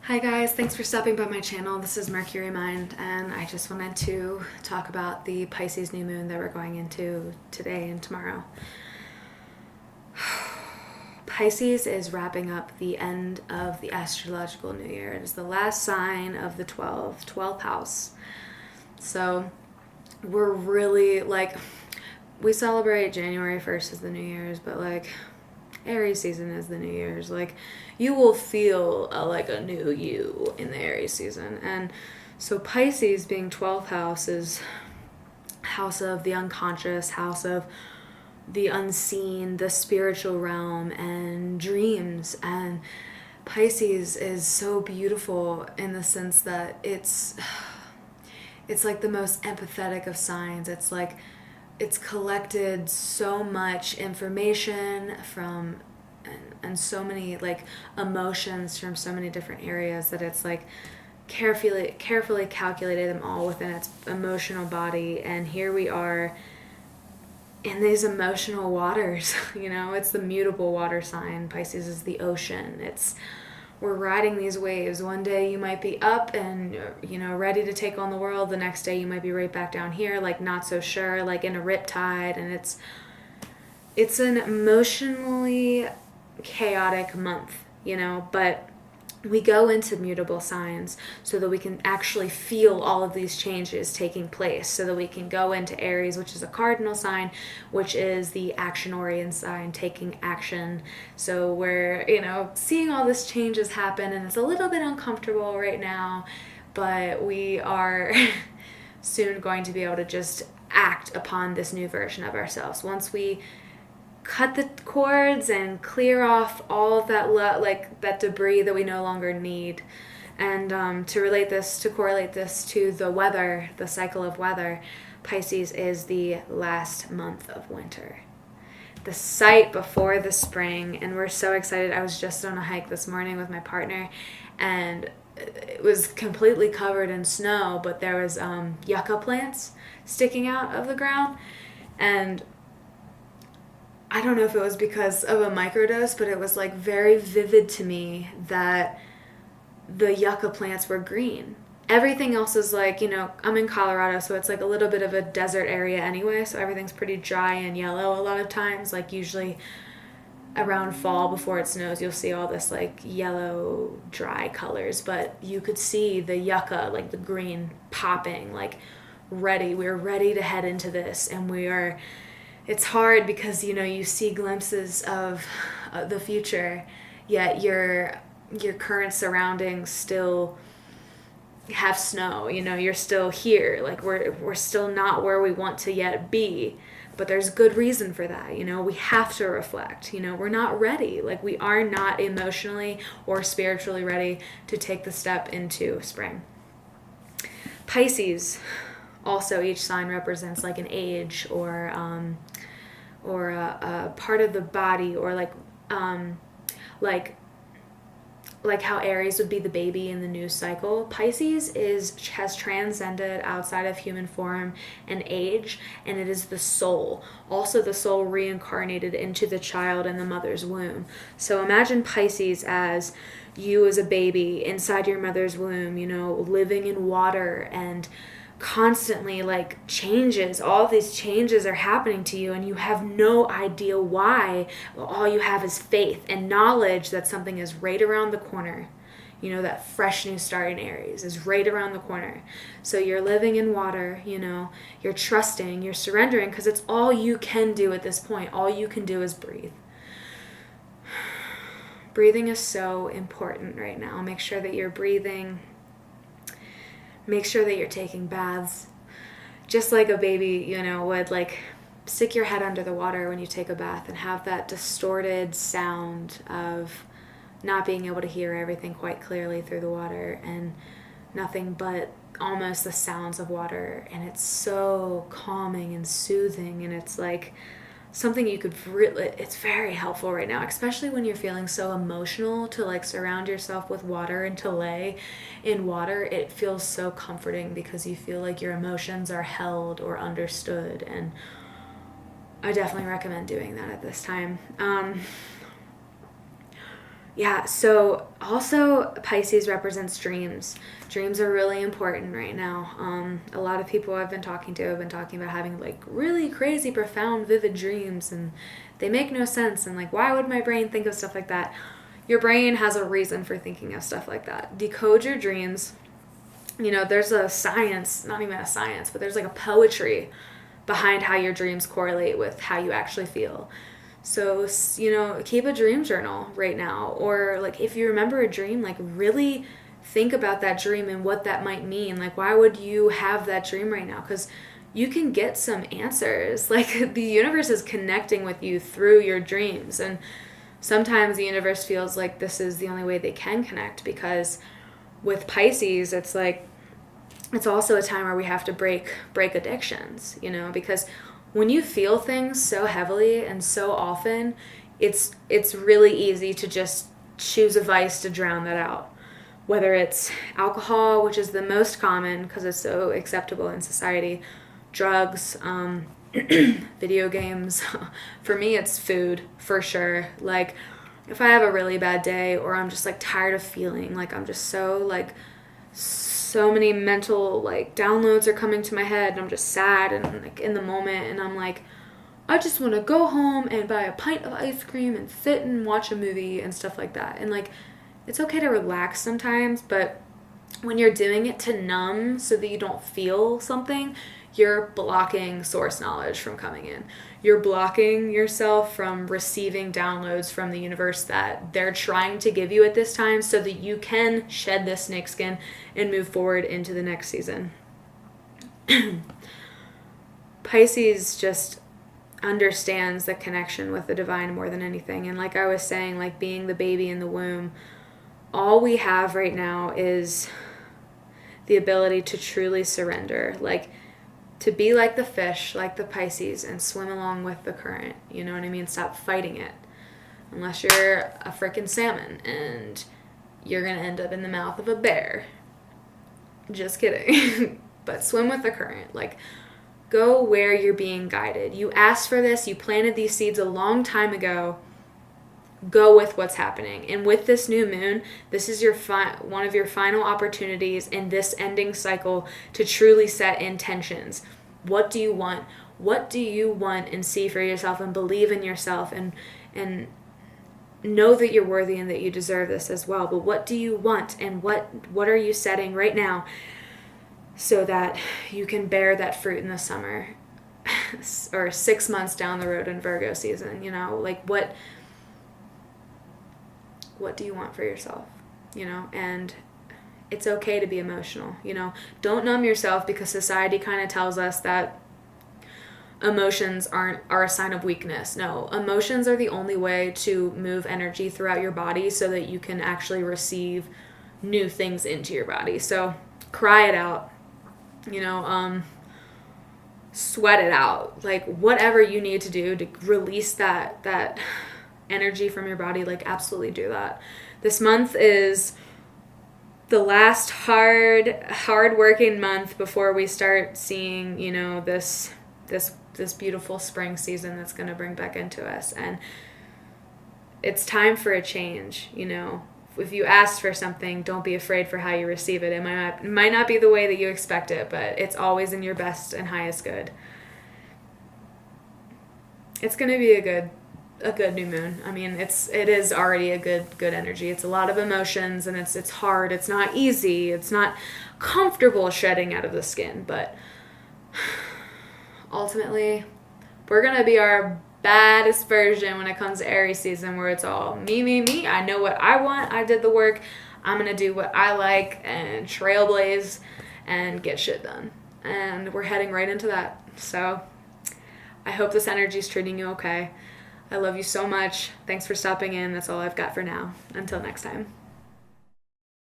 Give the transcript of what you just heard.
Hi guys, thanks for stopping by my channel. This is Mercury Mind, and I just wanted to talk about the Pisces New Moon that we're going into today and tomorrow. Pisces is wrapping up the end of the astrological new year. It is the last sign of the 12th house. So we're really we celebrate January 1st as the New Year's, but Aries season is the New Year's. You will feel like a new you in the Aries season. And so Pisces being 12th house is house of the unconscious, house of the unseen, the spiritual realm, and dreams. And Pisces is so beautiful in the sense that it's like the most empathetic of signs. It's collected so much information from and so many emotions from so many different areas that it's carefully calculated them all within its emotional body. And here we are in these emotional waters. It's the mutable water sign. Pisces is the ocean. We're riding these waves. One day you might be up and ready to take on the world. The next day you might be right back down here, not so sure, in a riptide. And it's an emotionally chaotic month, but we go into mutable signs so that we can actually feel all of these changes taking place, so that we can go into Aries, which is a cardinal sign, which is the action-oriented sign, taking action. So we're, seeing all this changes happen, and it's a little bit uncomfortable right now, but we are soon going to be able to just act upon this new version of ourselves. Once we cut the cords and clear off all of that that debris that we no longer need. And to correlate this to the weather, the cycle of weather, Pisces is the last month of winter, the sight before the spring. And we're so excited. I was just on a hike this morning with my partner, and it was completely covered in snow, but there was yucca plants sticking out of the ground. And I don't know if it was because of a microdose, but it was very vivid to me that the yucca plants were green. Everything else is I'm in Colorado, so it's a little bit of a desert area anyway, so everything's pretty dry and yellow a lot of times. Usually around fall before it snows, you'll see all this yellow dry colors, but you could see the yucca, the green popping, ready. We're ready to head into this, and it's hard because you see glimpses of the future, yet your current surroundings still have snow. You're still here. We're still not where we want to yet be, but there's good reason for that. We have to reflect. We're not ready. We are not emotionally or spiritually ready to take the step into spring. Pisces, also, each sign represents an age or a part of the body, or how Aries would be the baby in the new cycle. Pisces has transcended outside of human form and age, and it is the soul. Also, the soul reincarnated into the child in the mother's womb. So imagine Pisces as you as a baby inside your mother's womb, living in water and constantly changes. All these changes are happening to you, and you have no idea why. All you have is faith and knowledge that something is right around the corner. That fresh new start in Aries is right around the corner. So you're living in water, you're trusting, you're surrendering, because it's all you can do at this point. All you can do is breathe. Breathing is so important right now. Make sure that you're breathing. Make sure that you're taking baths. Just like a baby, would stick your head under the water when you take a bath and have that distorted sound of not being able to hear everything quite clearly through the water, and nothing but almost the sounds of water. And it's so calming and soothing, and it's something you could really, it's very helpful right now, especially when you're feeling so emotional, to surround yourself with water and to lay in water. It feels so comforting because you feel your emotions are held or understood, and I definitely recommend doing that at this time. Yeah, so also Pisces represents dreams. Dreams are really important right now. A lot of people I've been talking to have been talking about having like really crazy, profound, vivid dreams, and they make no sense. And like, why would my brain think of stuff like that? Your brain has a reason for thinking of stuff like that. Decode your dreams. You know, there's a science, not even a science, but there's like a poetry behind how your dreams correlate with how you actually feel. So, you know, keep a dream journal right now. Or, like, if you remember a dream, like, really think about that dream and what that might mean. Like, why would you have that dream right now? Because you can get some answers. Like, the universe is connecting with you through your dreams. And sometimes the universe feels like this is the only way they can connect, because with Pisces, it's like, it's also a time where we have to break addictions, you know, because when you feel things so heavily and so often, it's really easy to just choose a vice to drown that out. Whether it's alcohol, which is the most common because it's so acceptable in society, drugs, video games. For me, it's food, for sure. Like, if I have a really bad day, or I'm just like tired of feeling, like I'm just so many mental like downloads are coming to my head, and I'm just sad and like in the moment, and I'm like, I just want to go home and buy a pint of ice cream and sit and watch a movie and stuff like that. And like, it's okay to relax sometimes, but when you're doing it to numb so that you don't feel something, you're blocking source knowledge from coming in. You're blocking yourself from receiving downloads from the universe that they're trying to give you at this time so that you can shed this snakeskin and move forward into the next season. Pisces just understands the connection with the divine more than anything. And like I was saying, like being the baby in the womb, all we have right now is the ability to truly surrender. Like, to be like the fish, like the Pisces, and swim along with the current. You know what I mean? Stop fighting it. Unless you're a frickin' salmon and you're going to end up in the mouth of a bear. Just kidding. But swim with the current. Like, go where you're being guided. You asked for this. You planted these seeds a long time ago. Go with what's happening. And with this new moon, this is your one of your final opportunities in this ending cycle to truly set intentions. What do you want? What do you want and see for yourself, and believe in yourself, and know that you're worthy and that you deserve this as well. But what do you want, and what are you setting right now so that you can bear that fruit in the summer or 6 months down the road in Virgo season, you know? Like, what do you want for yourself, you know? And it's okay to be emotional, you know? Don't numb yourself, because society kind of tells us that emotions are a sign of weakness. No, emotions are the only way to move energy throughout your body so that you can actually receive new things into your body. So cry it out, you know, sweat it out, like whatever you need to do to release that energy from your body, like absolutely do that. This month is the last hard working month before we start seeing, you know, this beautiful spring season that's going to bring back into us. And it's time for a change, you know. If you ask for something, don't be afraid for how you receive it. It might not be the way that you expect it, but it's always in your best and highest good. It's going to be a good new moon. I mean, it is already a good energy. It's a lot of emotions, and it's hard. It's not easy. It's not comfortable shedding out of the skin, but ultimately, we're going to be our baddest version when it comes to Aries season, where it's all me. I know what I want. I did the work. I'm going to do what I like and trailblaze and get shit done. And we're heading right into that. So I hope this energy is treating you okay. I love you so much. Thanks for stopping in. That's all I've got for now. Until next time.